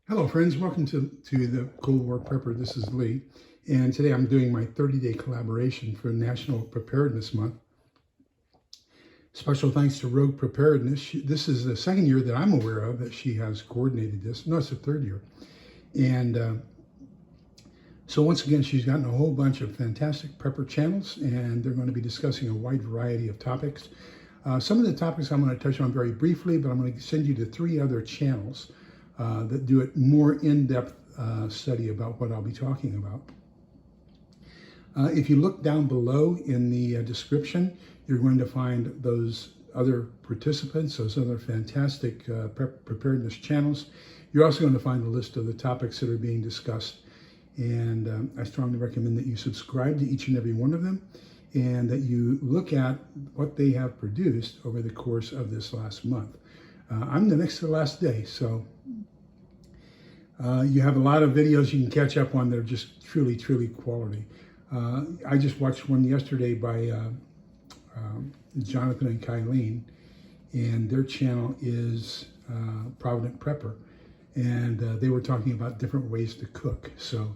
Hello friends, welcome to the Cold War Prepper. This is Lee, and today I'm doing my 30-day collaboration for National Preparedness Month. Special thanks to Rogue Preparedness. This is the second year that I'm aware of that she has coordinated this. No, it's the third year. And so once again, she's gotten a whole bunch of fantastic prepper channels, and they're going to be discussing a wide variety of topics. Some of the topics I'm going to touch on very briefly, but I'm going to send you to 3 other channels that do a more in-depth study about what I'll be talking about. If you look down below in the description, you're going to find those other participants, those other fantastic preparedness channels. You're also going to find a list of the topics that are being discussed. And I strongly recommend that you subscribe to each and every one of them, and that you look at what they have produced over the course of this last month. I'm the next to the last day, so you have a lot of videos you can catch up on that are just truly, truly quality. I just watched one yesterday by Jonathan and Kylene, and their channel is Provident Prepper, and they were talking about different ways to cook. So,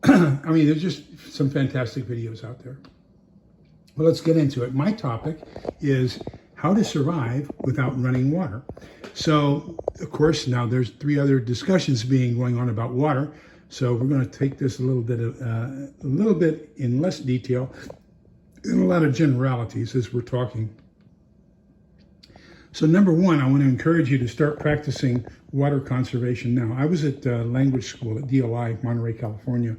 I mean, there's just some fantastic videos out there. Well, let's get into it. My topic is how to survive without running water. So, of course, now there's 3 other discussions going on about water. So we're going to take this a little bit in less detail, and a lot of generalities as we're talking. So number 1, I want to encourage you to start practicing water conservation now. I was at language school at DLI, Monterey, California,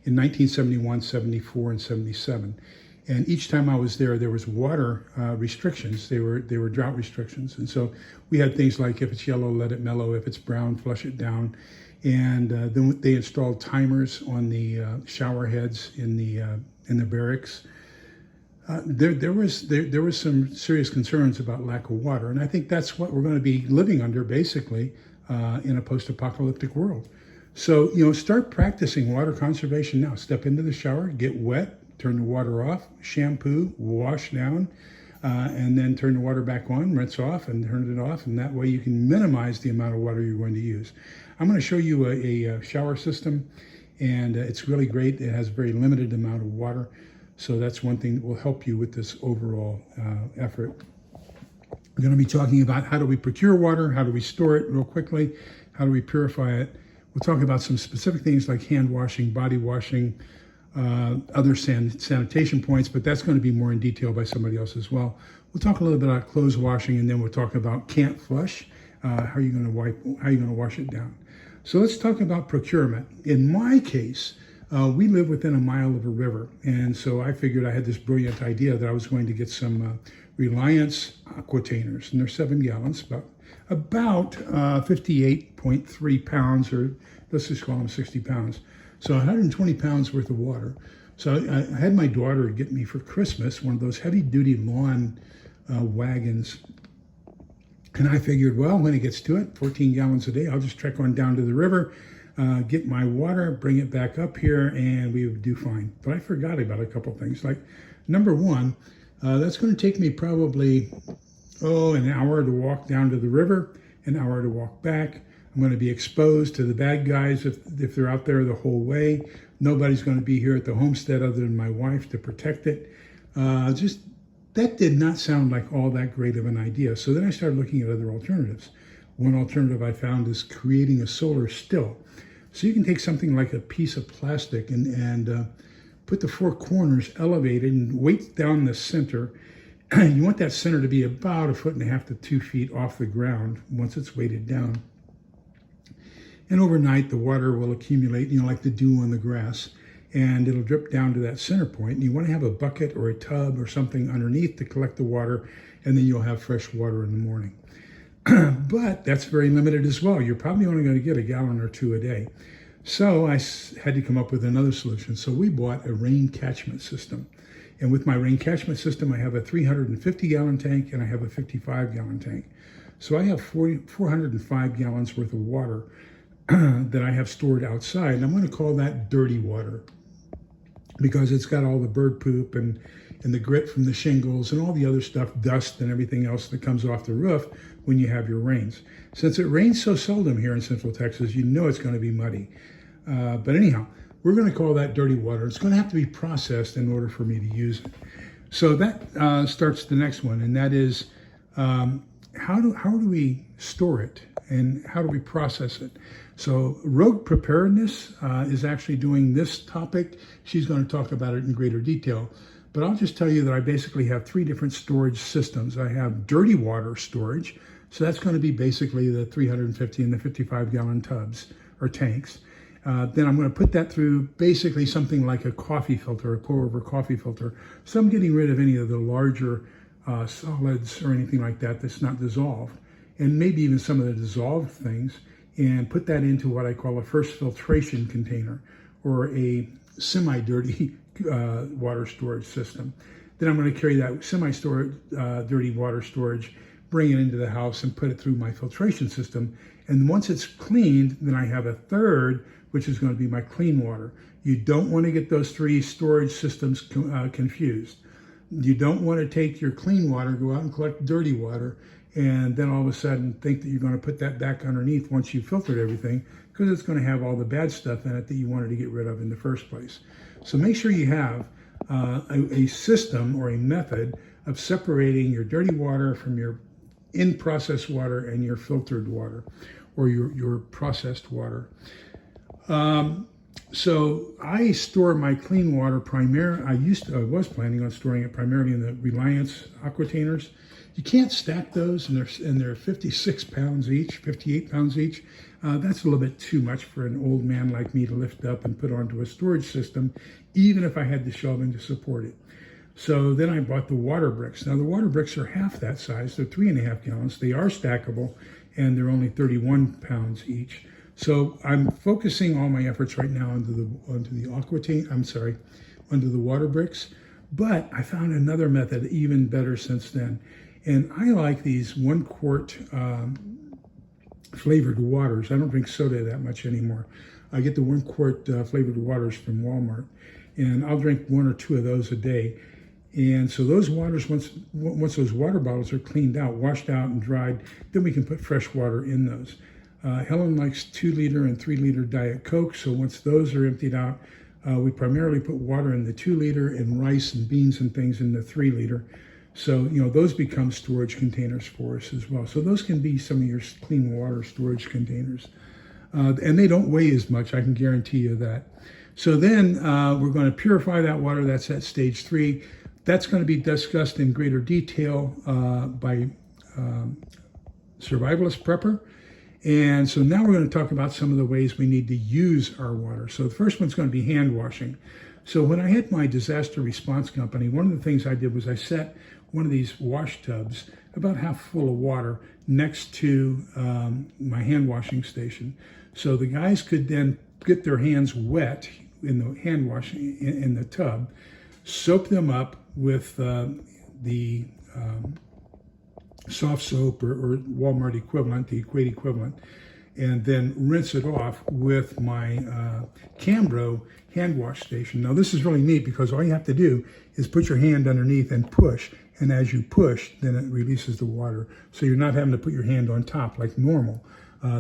in 1971, 74, and 77. And each time I was there was water restrictions. They were drought restrictions. And so we had things like, if it's yellow, let it mellow. If it's brown, flush it down. And then they installed timers on the shower heads in the barracks. There was some serious concerns about lack of water. And I think that's what we're going to be living under, basically, in a post-apocalyptic world. So, start practicing water conservation now. Step into the shower, get wet, turn the water off, shampoo, wash down, and then turn the water back on, rinse off, and turn it off. And that way you can minimize the amount of water you're going to use. I'm going to show you a shower system, and it's really great. It has a very limited amount of water. So that's one thing that will help you with this overall effort. We're going to be talking about how do we procure water, how do we store it real quickly, how do we purify it. We'll talk about some specific things like hand washing, body washing, other sanitation points, but that's going to be more in detail by somebody else as well. We'll talk a little bit about clothes washing, and then we'll talk about can't flush. How are you going to wash it down? So let's talk about procurement. In my case, we live within a mile of a river, and so I figured I had this brilliant idea that I was going to get some Reliance Aquatainers, and they're 7 gallons, about 58.3 pounds, or let's just call them 60 pounds. So 120 pounds worth of water. So I had my daughter get me for Christmas one of those heavy-duty lawn wagons. And I figured, well, when it gets to it, 14 gallons a day, I'll just trek on down to the river, get my water, bring it back up here, and we would do fine. But I forgot about a couple things. Like, number 1, that's going to take me probably, an hour to walk down to the river, an hour to walk back. I'm going to be exposed to the bad guys if they're out there the whole way. Nobody's going to be here at the homestead other than my wife to protect it. That did not sound like all that great of an idea. So then I started looking at other alternatives. One alternative I found is creating a solar still. So you can take something like a piece of plastic and put the 4 corners elevated and weight down the center. You want that center to be about 1.5 to 2 feet off the ground once it's weighted down. And overnight, the water will accumulate, like the dew on the grass, and it'll drip down to that center point. And you want to have a bucket or a tub or something underneath to collect the water, and then you'll have fresh water in the morning. But that's very limited as well. You're probably only going to get 1 gallon or 2 a day. So I had to come up with another solution. So we bought a rain catchment system. And with my rain catchment system, I have a 350-gallon tank and I have a 55-gallon tank. So I have 405 gallons worth of water that I have stored outside, and I'm going to call that dirty water because it's got all the bird poop and the grit from the shingles and all the other stuff, dust and everything else that comes off the roof when you have your rains. Since it rains so seldom here in Central Texas, you know it's going to be muddy. But anyhow, we're going to call that dirty water. It's going to have to be processed in order for me to use it. So that starts the next one, and that is how do we store it and how do we process it? So Rogue Preparedness is actually doing this topic. She's going to talk about it in greater detail. But I'll just tell you that I basically have 3 different storage systems. I have dirty water storage. So that's going to be basically the 350 and the 55-gallon tubs or tanks. Then I'm going to put that through basically something like a coffee filter, a pour-over coffee filter. So I'm getting rid of any of the larger solids or anything like that that's not dissolved, and maybe even some of the dissolved things, and put that into what I call a first filtration container or a semi-dirty water storage system. Then I'm going to carry that dirty water storage, bring it into the house and put it through my filtration system. And once it's cleaned, then I have a third, which is going to be my clean water. You don't want to get those 3 storage systems confused. You don't want to take your clean water, go out and collect dirty water, and then all of a sudden think that you're going to put that back underneath once you've filtered everything, because it's going to have all the bad stuff in it that you wanted to get rid of in the first place. So make sure you have a system or a method of separating your dirty water from your in-process water and your filtered water or your processed water. So I store my clean water I was planning on storing it primarily in the Reliance Aquatainers. You can't stack those, and they're 56 pounds each, 58 pounds each. That's a little bit too much for an old man like me to lift up and put onto a storage system, even if I had the shelving to support it. So then I bought the water bricks. Now the water bricks are half that size. They're 3.5 gallons. They are stackable, and they're only 31 pounds each. So I'm focusing all my efforts right now onto the water bricks. But I found another method even better since then. And I like these 1 quart flavored waters. I don't drink soda that much anymore. I get the 1 quart flavored waters from Walmart, and I'll drink 1 or 2 of those a day. And so those waters, once those water bottles are cleaned out, washed out and dried, then we can put fresh water in those. Helen likes 2-liter and 3-liter Diet Coke, so once those are emptied out, we primarily put water in the 2-liter and rice and beans and things in the 3-liter. So, those become storage containers for us as well. So those can be some of your clean water storage containers. And they don't weigh as much, I can guarantee you that. So then we're going to purify that water. That's at stage 3. That's going to be discussed in greater detail by Survivalist Prepper. And so now we're going to talk about some of the ways we need to use our water. So the first one's going to be hand washing. So when I had my disaster response company, one of the things I did was I set one of these wash tubs about half full of water next to my hand washing station. So the guys could then get their hands wet in the hand washing in the tub, soak them up with the soft soap or Walmart equivalent, the Equate equivalent, and then rinse it off with my Cambro hand wash station. Now this is really neat because all you have to do is put your hand underneath and push, and as you push, then it releases the water. So you're not having to put your hand on top like normal.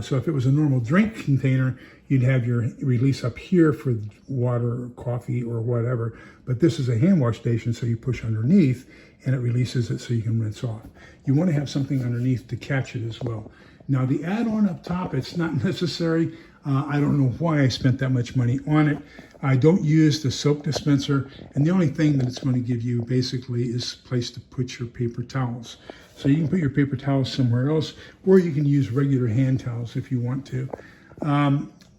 So if it was a normal drink container, you'd have your release up here for water or coffee or whatever. But this is a hand wash station, so you push underneath and it releases it so you can rinse off. You want to have something underneath to catch it as well. Now the add-on up top, it's not necessary. I don't know why I spent that much money on it. I don't use the soap dispenser, and the only thing that it's going to give you basically is a place to put your paper towels. So you can put your paper towels somewhere else, or you can use regular hand towels if you want to.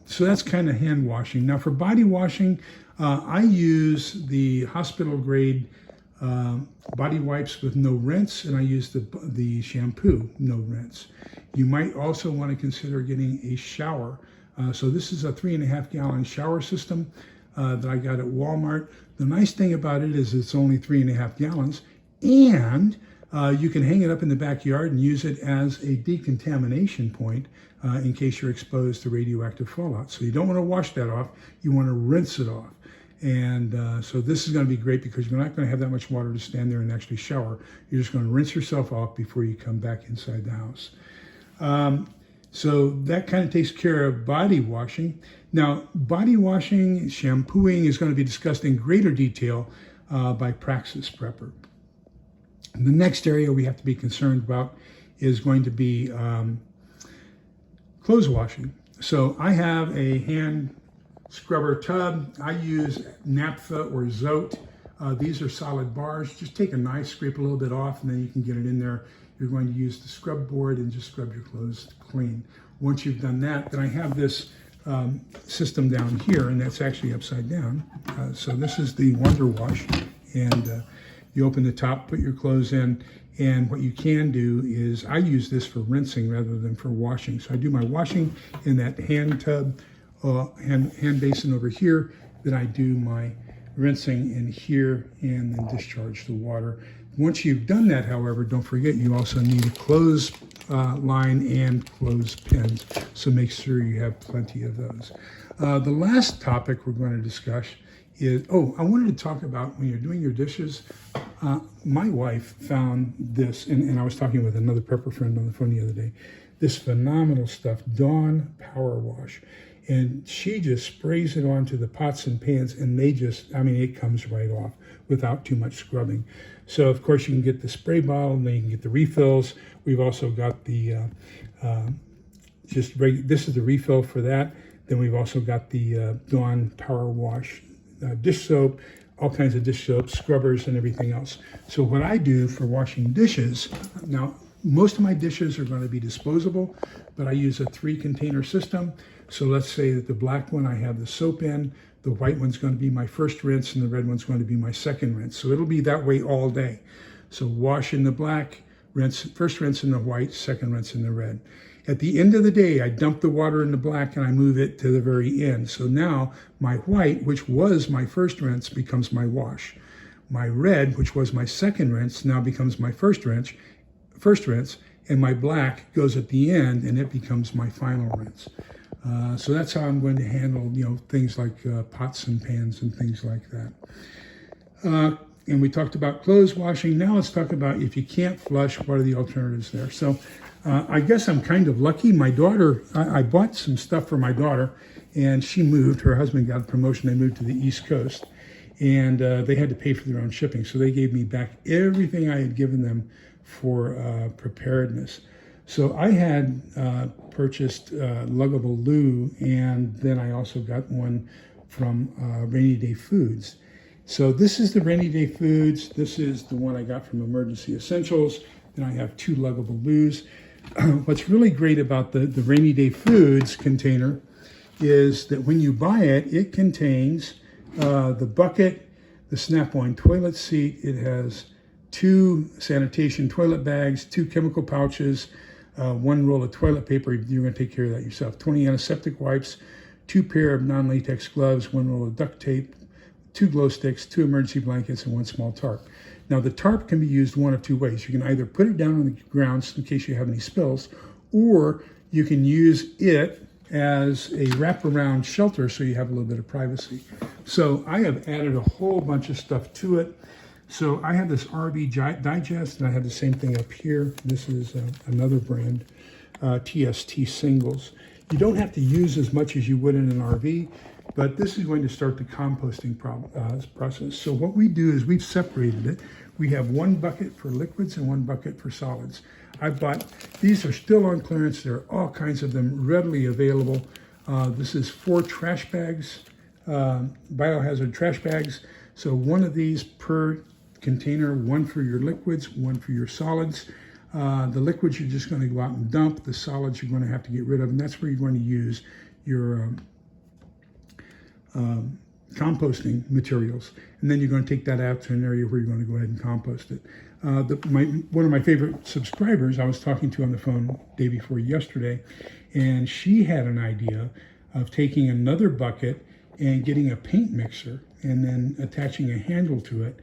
So that's kind of hand washing. Now for body washing, I use the hospital grade body wipes with no rinse, and I use the shampoo, no rinse. You might also want to consider getting a shower. So this is a 3.5 gallon shower system that I got at Walmart. The nice thing about it is it's only 3.5 gallons, and you can hang it up in the backyard and use it as a decontamination point in case you're exposed to radioactive fallout. So you don't want to wash that off, you want to rinse it off. And so this is going to be great because you're not going to have that much water to stand there and actually shower. You're just going to rinse yourself off before you come back inside the house. So that kind of takes care of body washing. Now, body washing, shampooing is going to be discussed in greater detail by Crises Prepper. The next area we have to be concerned about is going to be clothes washing. So I have a hand scrubber tub. I use naphtha or Zote. These are solid bars. Just take a knife, scrape a little bit off, and then you can get it in there. You're going to use the scrub board and just scrub your clothes clean. Once you've done that, then I have this system down here, and that's actually upside down. So this is the Wonder Wash, and you open the top, put your clothes in, and what you can do is I use this for rinsing rather than for washing. So I do my washing in that hand tub, hand basin over here. Then I do my rinsing in here and then discharge the water. Once you've done that, however, don't forget you also need a clothes line and clothes pins. So make sure you have plenty of those. The last topic we're going to discuss is, I wanted to talk about when you're doing your dishes. My wife found this, and I was talking with another prepper friend on the phone the other day, this phenomenal stuff, Dawn Power Wash. And she just sprays it onto the pots and pans, and they just, it comes right off without too much scrubbing. So, of course, you can get the spray bottle, and then you can get the refills. We've also got the, this is the refill for that. Then we've also got the Dawn Power Wash dish soap, all kinds of dish soap, scrubbers, and everything else. So what I do for washing dishes, now, most of my dishes are going to be disposable, but I use a 3-container system. So let's say that the black one I have the soap in, the white one's going to be my first rinse, and the red one's going to be my second rinse. So it'll be that way all day. So wash in the black, rinse, first rinse in the white, second rinse in the red. At the end of the day, I dump the water in the black and I move it to the very end. So now my white, which was my first rinse, becomes my wash. My red, which was my second rinse, now becomes my first rinse, and my black goes at the end and it becomes my final rinse. So that's how I'm going to handle, things like pots and pans and things like that. And we talked about clothes washing. Now let's talk about if you can't flush, what are the alternatives there? So I guess I'm kind of lucky. My daughter, I bought some stuff for my daughter, and she moved. Her husband got a promotion. They moved to the East Coast, and they had to pay for their own shipping. So they gave me back everything I had given them for preparedness. So I had purchased luggable loo, and then I also got one from Rainy Day Foods. So this is the Rainy Day Foods. This is the one I got from Emergency Essentials. Then I have 2 luggable loos. What's really great about the Rainy Day Foods container is that when you buy it, it contains the bucket, the Snap-on toilet seat. It has 2 sanitation toilet bags, 2 chemical pouches, 1 roll of toilet paper. You're going to take care of that yourself. 20 antiseptic wipes, 2 pair of non-latex gloves, 1 roll of duct tape, 2 glow sticks, 2 emergency blankets, and 1 small tarp. Now, the tarp can be used one of 2 ways. You can either put it down on the ground in case you have any spills, or you can use it as a wraparound shelter so you have a little bit of privacy. So I have added a whole bunch of stuff to it. So I have this RV Digest, and I have the same thing up here. This is another brand, TST Singles. You don't have to use as much as you would in an RV, but this is going to start the composting process. So what we do is we've separated it. We have 1 bucket for liquids and 1 bucket for solids. I bought, these are still on clearance. There are all kinds of them readily available. This is 4 trash bags, biohazard trash bags. So 1 of these per container, 1 for your liquids, 1 for your solids. The liquids you're just going to go out and dump. The solids you're going to have to get rid of, and that's where you're going to use your composting materials. And then you're going to take that out to an area where you're going to go ahead and compost it. One of my favorite subscribers I was talking to on the phone day before yesterday, and she had an idea of taking another bucket and getting a paint mixer and then attaching a handle to it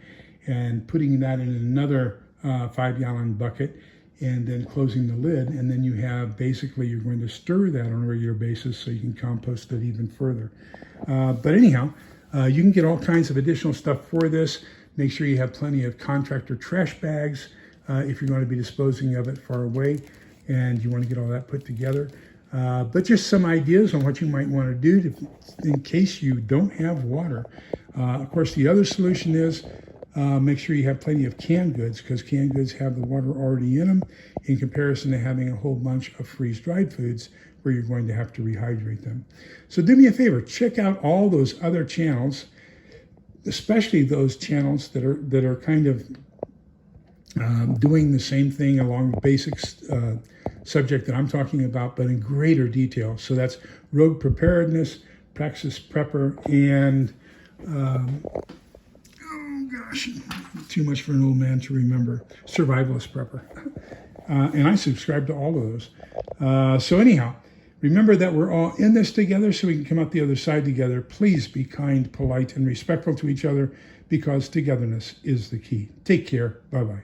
and putting that in another 5-gallon bucket and then closing the lid. And then you have, basically, you're going to stir that on a regular basis so you can compost it even further. But anyhow, you can get all kinds of additional stuff for this. Make sure you have plenty of contractor trash bags if you're going to be disposing of it far away, and you want to get all that put together. But just some ideas on what you might want to do in case you don't have water. Of course, the other solution is make sure you have plenty of canned goods, because canned goods have the water already in them in comparison to having a whole bunch of freeze-dried foods where you're going to have to rehydrate them. So do me a favor, check out all those other channels, especially those channels that are kind of doing the same thing along the basic subject that I'm talking about, but in greater detail. So that's Rogue Preparedness, Praxis Prepper, and oh gosh, too much for an old man to remember, Survivalist Prepper. And I subscribe to all of those. So anyhow, remember that we're all in this together so we can come out the other side together. Please be kind, polite, and respectful to each other, because togetherness is the key. Take care. Bye-bye.